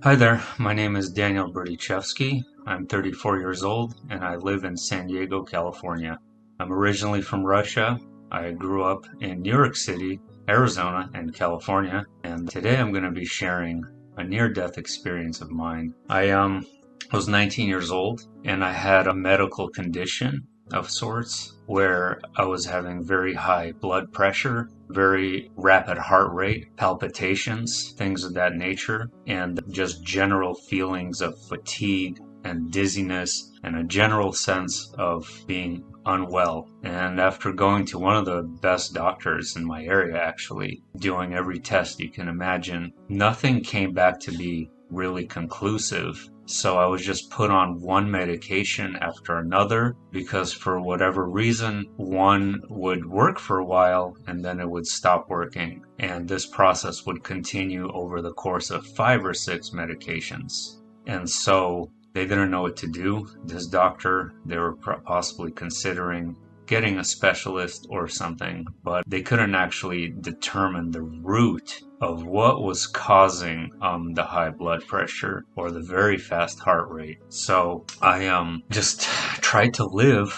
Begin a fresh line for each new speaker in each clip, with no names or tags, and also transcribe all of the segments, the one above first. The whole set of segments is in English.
Hi there, my name is Daniel Berdychevsky. I'm 34 years old and I live in San Diego, California. I'm originally from Russia. I grew up in New York City, Arizona, and California, and today I'm going to be sharing a near-death experience of mine. I was 19 years old and I had a medical condition of sorts where I was having very high blood pressure, very rapid heart rate, palpitations, things of that nature, and just general feelings of fatigue and dizziness and a general sense of being unwell. And after going to one of the best doctors in my area, actually, doing every test you can imagine, nothing came back to be really conclusive. So I was just put on one medication after another because for whatever reason, one would work for a while and then it would stop working. And this process would continue over the course of 5 or 6 medications. And so they didn't know what to do. This doctor, they were possibly considering getting a specialist or something, but they couldn't actually determine the root of what was causing the high blood pressure or the very fast heart rate. So I just tried to live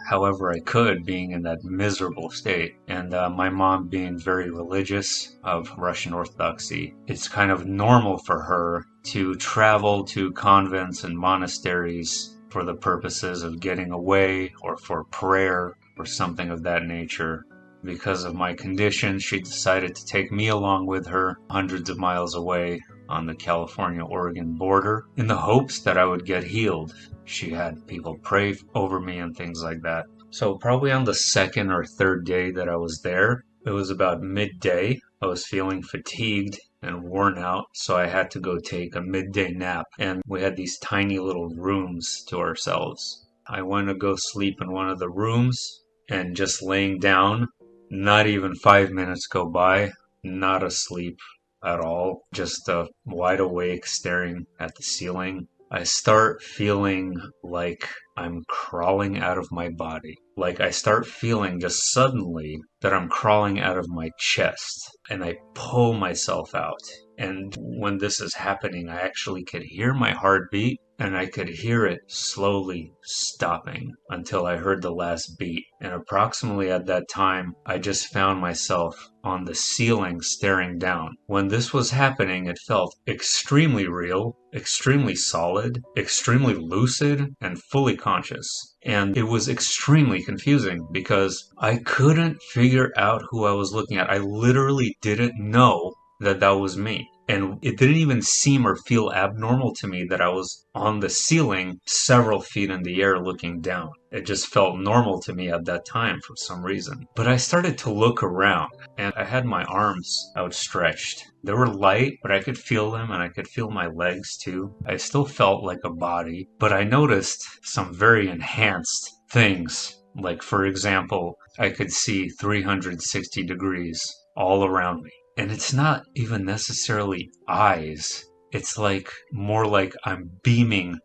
however I could, being in that miserable state. And my mom, being very religious of Russian Orthodoxy, it's kind of normal for her to travel to convents and monasteries for the purposes of getting away or for prayer or something of that nature. Because of my condition, she decided to take me along with her hundreds of miles away on the California-Oregon border in the hopes that I would get healed. She had people pray over me and things like that. So probably on the second or third day that I was there, it was about midday. I was feeling fatigued and worn out, so I had to go take a midday nap. And we had these tiny little rooms to ourselves. I went to go sleep in one of the rooms, and just laying down, not even 5 minutes go by, not asleep at all, just wide awake staring at the ceiling. I start feeling like I'm crawling out of my body. Like I start feeling just suddenly that I'm crawling out of my chest and I pull myself out. And when this is happening, I actually could hear my heartbeat and I could hear it slowly stopping until I heard the last beat. And approximately at that time, I just found myself on the ceiling staring down. When this was happening, it felt extremely real, extremely solid, extremely lucid, and fully conscious. And it was extremely confusing because I couldn't figure out who I was looking at. I literally didn't know that that was me. And it didn't even seem or feel abnormal to me that I was on the ceiling several feet in the air looking down. It just felt normal to me at that time for some reason. But I started to look around and I had my arms outstretched. They were light, but I could feel them and I could feel my legs too. I still felt like a body, but I noticed some very enhanced things. Like, for example, I could see 360 degrees all around me. And it's not even necessarily eyes. It's like more like I'm beaming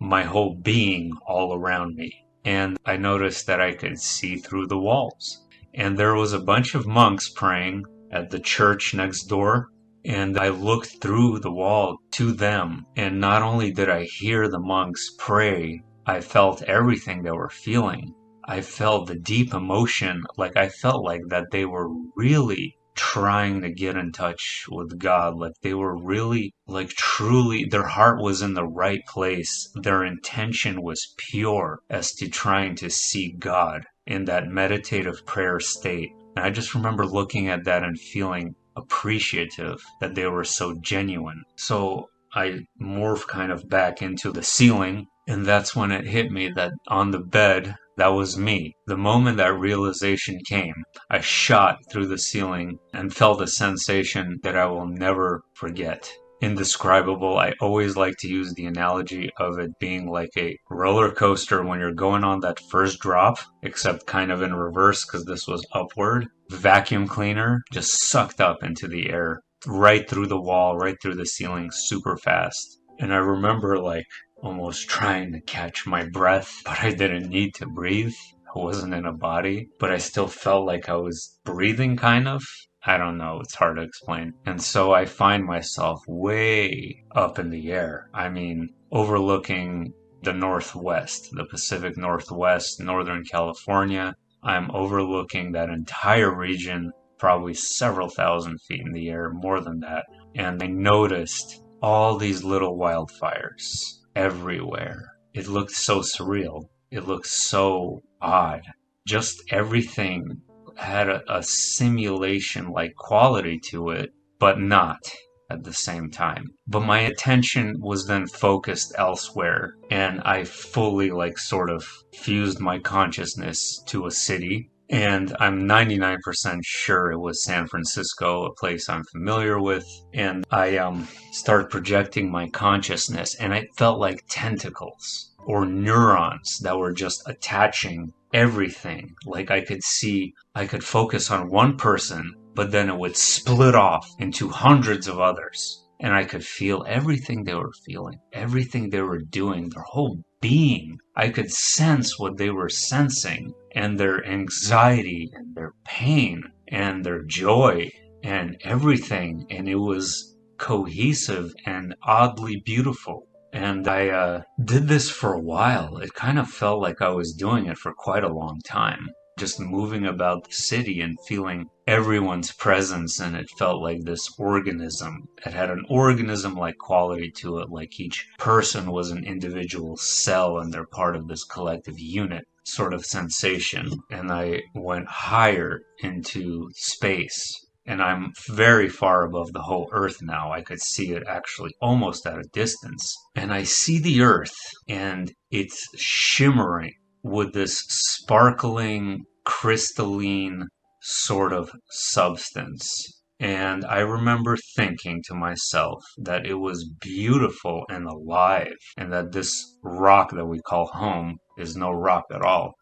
my whole being all around me. And I noticed that I could see through the walls. And there was a bunch of monks praying at the church next door. And I looked through the wall to them. And not only did I hear the monks pray, I felt everything they were feeling. I felt the deep emotion. Like I felt like that they were really trying to get in touch with God. Like they were really, like truly, their heart was in the right place. Their intention was pure as to trying to see God in that meditative prayer state. And I just remember looking at that and feeling appreciative that they were so genuine. So I morphed kind of back into the ceiling, and that's when it hit me that on the bed, that was me. The moment that realization came, I shot through the ceiling and felt a sensation that I will never forget. Indescribable. I always like to use the analogy of it being like a roller coaster when you're going on that first drop, except kind of in reverse because this was upward. Vacuum cleaner just sucked up into the air, right through the wall, right through the ceiling, super fast. And I remember like almost trying to catch my breath, but I didn't need to breathe. I wasn't in a body, but I still felt like I was breathing kind of. I don't know, it's hard to explain. And so I find myself way up in the air. I mean, overlooking the Northwest, the Pacific Northwest, Northern California. I'm overlooking that entire region, probably several thousand feet in the air, more than that. And I noticed all these little wildfires everywhere. It looked so surreal. It looked so odd. Just everything had a simulation like quality to it, but not at the same time. But my attention was then focused elsewhere, and I fully, like, sort of fused my consciousness to a city. And I'm 99% sure it was San Francisco, a place I'm familiar with. And I started projecting my consciousness, and it felt like tentacles or neurons that were just attaching everything. Like I could focus on one person, but then it would split off into hundreds of others. And I could feel everything they were feeling, everything they were doing, their whole being. I could sense what they were sensing, and their anxiety and their pain and their joy and everything. And it was cohesive and oddly beautiful. And I did this for a while. It kind of felt like I was doing it for quite a long time. Just moving about the city and feeling everyone's presence, and it felt like this organism. It had an organism-like quality to it, like each person was an individual cell and they're part of this collective unit sort of sensation. And I went higher into space. And I'm very far above the whole Earth now. I could see it actually almost at a distance. And I see the Earth, and it's shimmering with this sparkling, crystalline sort of substance. And I remember thinking to myself that it was beautiful and alive, and that this rock that we call home is no rock at all,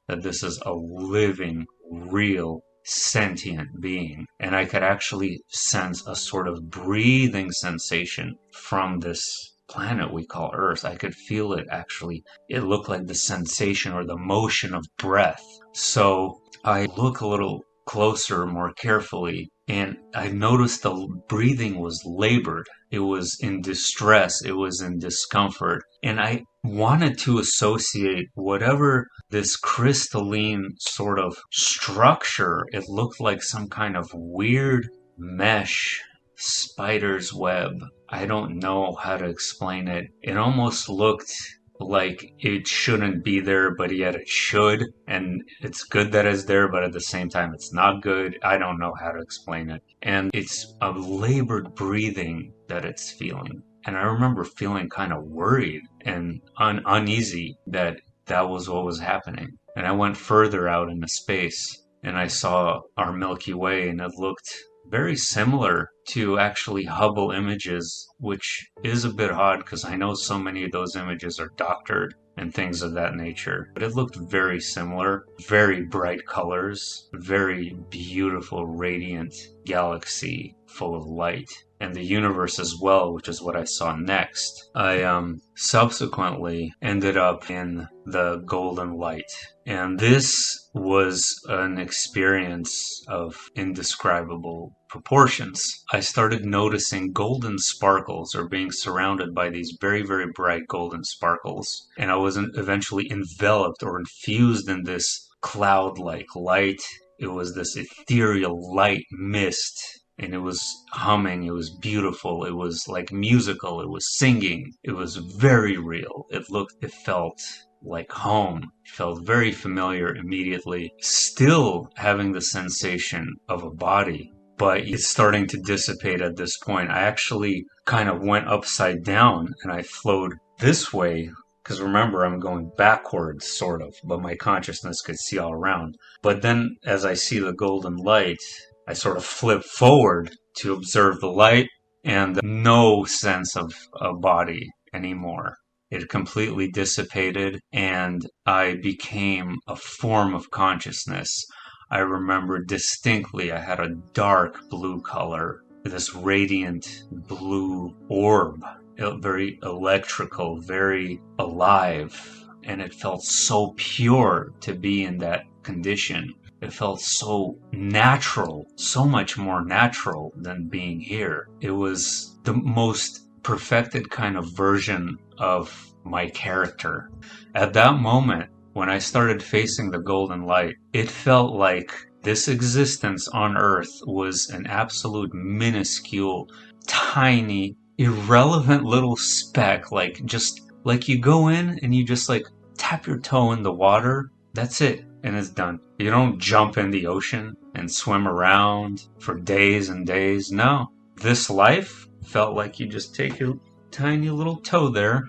that this is a living, real, sentient being. And I could actually sense a sort of breathing sensation from this planet we call Earth. I could feel it actually. It looked like the sensation or the motion of breath. So I look a little closer, more carefully, and I noticed the breathing was labored. It was in distress. It was in discomfort. And I wanted to associate whatever this crystalline sort of structure, it looked like some kind of weird mesh, spider's web. I don't know how to explain it. It almost looked like it shouldn't be there, but yet it should. And it's good that it's there, but at the same time, it's not good. I don't know how to explain it. And it's a labored breathing that it's feeling. And I remember feeling kind of worried and uneasy that that was what was happening. And I went further out into space, and I saw our Milky Way, and it looked very similar to actually Hubble images, which is a bit odd because I know so many of those images are doctored and things of that nature. But it looked very similar, very bright colors, very beautiful, radiant galaxy full of light. And the universe as well, which is what I saw next. I subsequently ended up in the golden light. And this was an experience of indescribable proportions. I started noticing golden sparkles, or being surrounded by these very, very bright golden sparkles. And I was eventually enveloped or infused in this cloud-like light. It was this ethereal light mist. And it was humming, it was beautiful, it was like musical, it was singing, it was very real. It felt like home. It felt very familiar immediately. Still having the sensation of a body, but it's starting to dissipate at this point. I actually kind of went upside down and I flowed this way. Because remember, I'm going backwards, sort of, but my consciousness could see all around. But then as I see the golden light, I sort of flip forward to observe the light, and no sense of a body anymore. It completely dissipated, and I became a form of consciousness. I remember distinctly I had a dark blue color, this radiant blue orb, very electrical, very alive, and it felt so pure to be in that condition. It felt so natural, so much more natural than being here. It was the most perfected kind of version of my character. At that moment, when I started facing the golden light, it felt like this existence on Earth was an absolute minuscule, tiny, irrelevant little speck, like just like you go in and you just like tap your toe in the water. That's it, and it's done. You don't jump in the ocean and swim around for days and days. No, this life felt like you just take your tiny little toe there,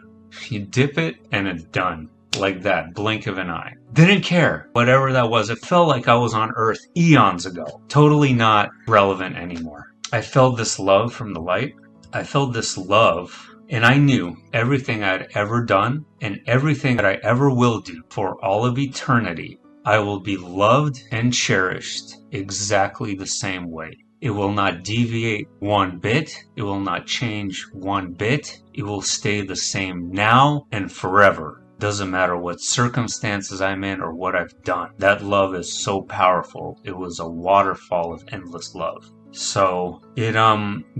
you dip it, and it's done. Like that, blink of an eye. Didn't care. Whatever that was, it felt like I was on Earth eons ago. Totally not relevant anymore. I felt this love from the light. I felt this love, and I knew everything I'd ever done and everything that I ever will do for all of eternity, I will be loved and cherished exactly the same way. It will not deviate one bit. It will not change one bit. It will stay the same now and forever. Doesn't matter what circumstances I'm in or what I've done. That love is so powerful. It was a waterfall of endless love. So it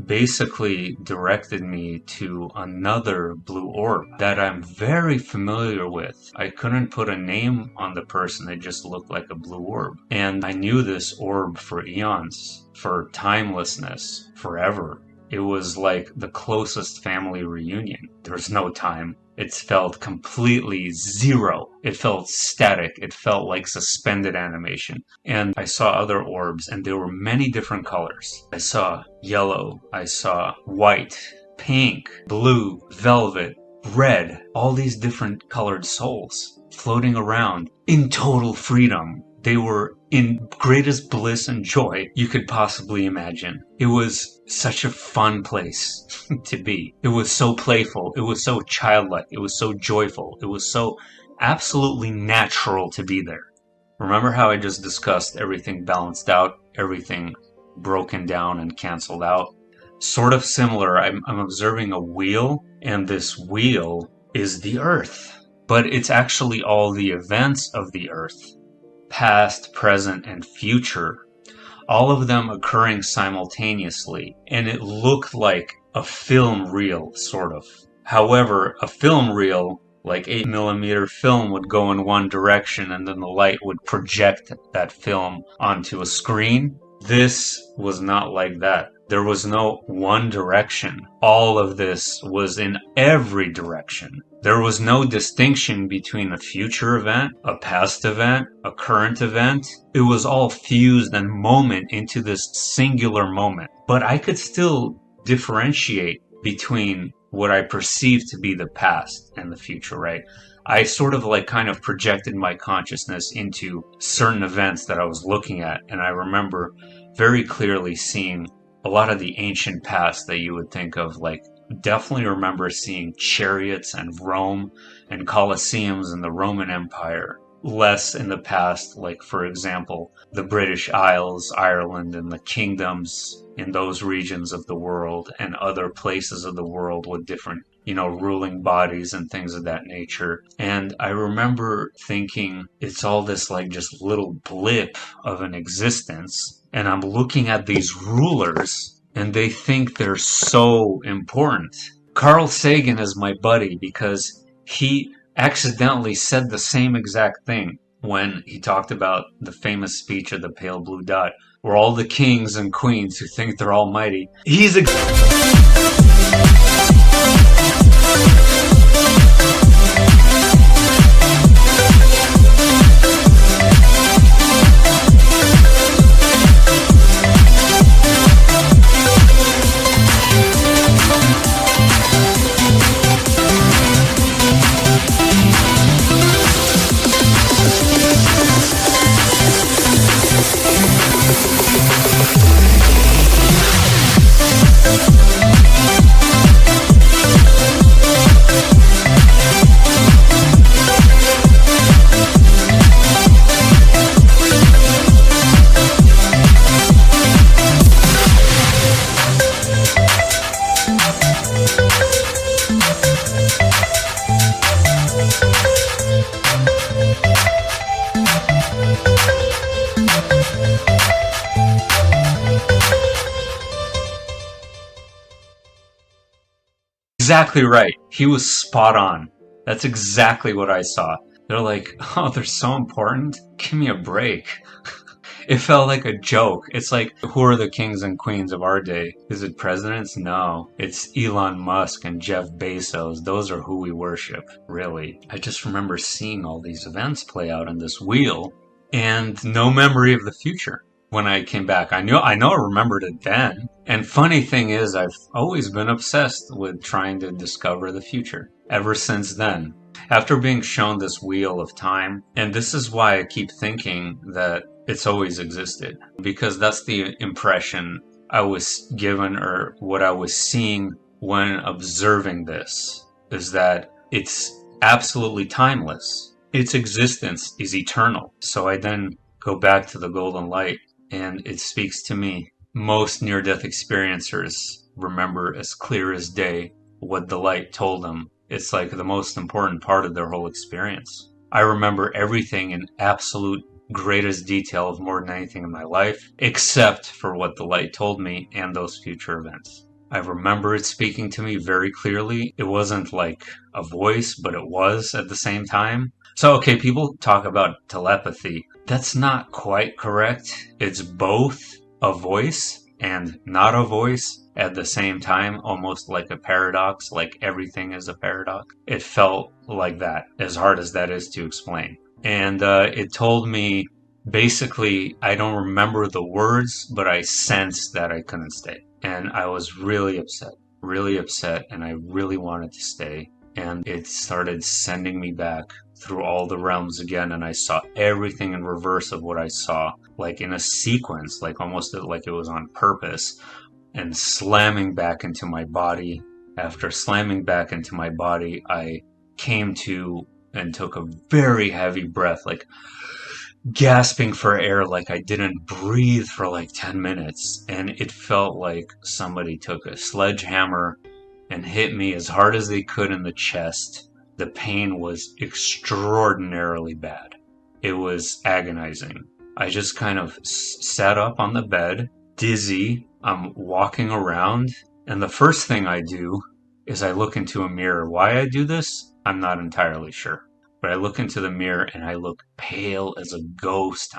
basically directed me to another blue orb that I'm very familiar with. I couldn't put a name on the person, it just looked like a blue orb. And I knew this orb for eons, for timelessness, forever. It was like the closest family reunion. There's no time. It felt completely zero. It felt static. It felt like suspended animation. And I saw other orbs, and there were many different colors. I saw yellow. I saw white, pink, blue, velvet, red. All these different colored souls floating around in total freedom. They were in greatest bliss and joy you could possibly imagine. It was such a fun place to be. It was so playful. It was so childlike. It was so joyful. It was so absolutely natural to be there. Remember how I just discussed everything balanced out, everything broken down and canceled out? Sort of similar. I'm observing a wheel, and this wheel is the Earth. But it's actually all the events of the Earth. Past, present, and future, all of them occurring simultaneously, and it looked like a film reel, sort of. However, a film reel, like 8mm film, would go in one direction and then the light would project that film onto a screen. This was not like that. There was no one direction. All of this was in every direction. There was no distinction between a future event, a past event, a current event. It was all fused and moment into this singular moment. But I could still differentiate between what I perceived to be the past and the future, right? I sort of like kind of projected my consciousness into certain events that I was looking at. And I remember very clearly seeing a lot of the ancient past that you would think of, like definitely remember seeing chariots and Rome and Colosseums in the Roman Empire. Less in the past, like for example, the British Isles, Ireland, and the kingdoms in those regions of the world and other places of the world with different, ruling bodies and things of that nature. And I remember thinking it's all this like just little blip of an existence. And I'm looking at these rulers and they think they're so important. Carl Sagan is my buddy because he accidentally said the same exact thing when he talked about the famous speech of the pale blue dot, where all the kings and queens who think they're almighty. He's exactly right. He was spot on. That's exactly what I saw. They're like, oh, they're so important? Give me a break. It felt like a joke. It's like, who are the kings and queens of our day? Is it presidents? No. It's Elon Musk and Jeff Bezos. Those are who we worship, really. I just remember seeing all these events play out on this wheel and no memory of the future. When I came back, I know I remembered it then. And funny thing is, I've always been obsessed with trying to discover the future ever since then. After being shown this wheel of time, and this is why I keep thinking that it's always existed, because that's the impression I was given, or what I was seeing when observing this, is that it's absolutely timeless. Its existence is eternal. So I then go back to the golden light, and it speaks to me. Most near-death experiencers remember as clear as day what the light told them. It's like the most important part of their whole experience. I remember everything in absolute greatest detail of more than anything in my life, except for what the light told me and those future events. I remember it speaking to me very clearly. It wasn't like a voice, but it was at the same time. So, okay, people talk about telepathy. That's not quite correct. It's both a voice and not a voice at the same time, almost like a paradox, like everything is a paradox. It felt like that, as hard as that is to explain. And it told me, basically, I don't remember the words, but I sensed that I couldn't stay. And I was really upset, and I really wanted to stay. And it started sending me back through all the realms again, and I saw everything in reverse of what I saw, like in a sequence, like almost like it was on purpose, and slamming back into my body. After slamming back into my body, I came to and took a very heavy breath, like gasping for air, like I didn't breathe for like 10 minutes. And it felt like somebody took a sledgehammer and hit me as hard as they could in the chest. The pain was extraordinarily bad. It was agonizing. I just kind of sat up on the bed, dizzy. I'm walking around, and the first thing I do is I look into a mirror. Why I do this, I'm not entirely sure. But I look into the mirror and I look pale as a ghost.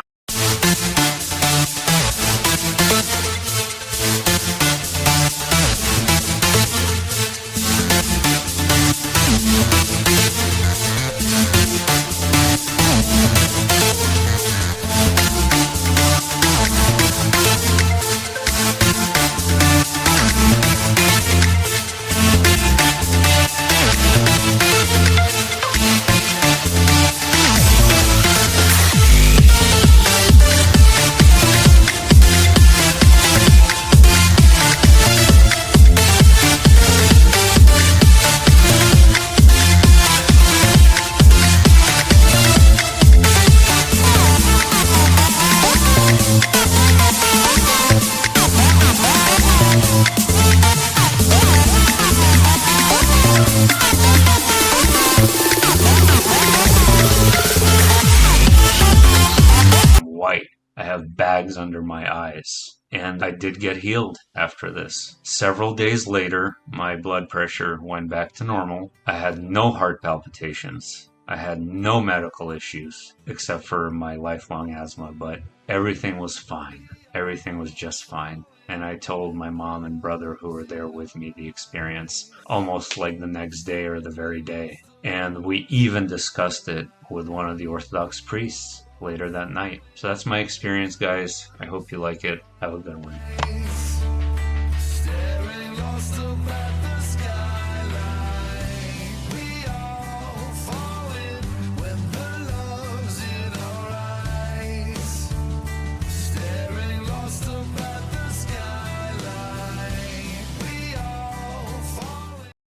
I have bags under my eyes. And I did get healed after this. Several days later, my blood pressure went back to normal. I had no heart palpitations. I had no medical issues, except for my lifelong asthma, but everything was fine. Everything was just fine. And I told my mom and brother who were there with me the experience almost like the next day or the very day. And we even discussed it with one of the Orthodox priests later that night. So that's my experience, guys. I hope you like it. Have a good one.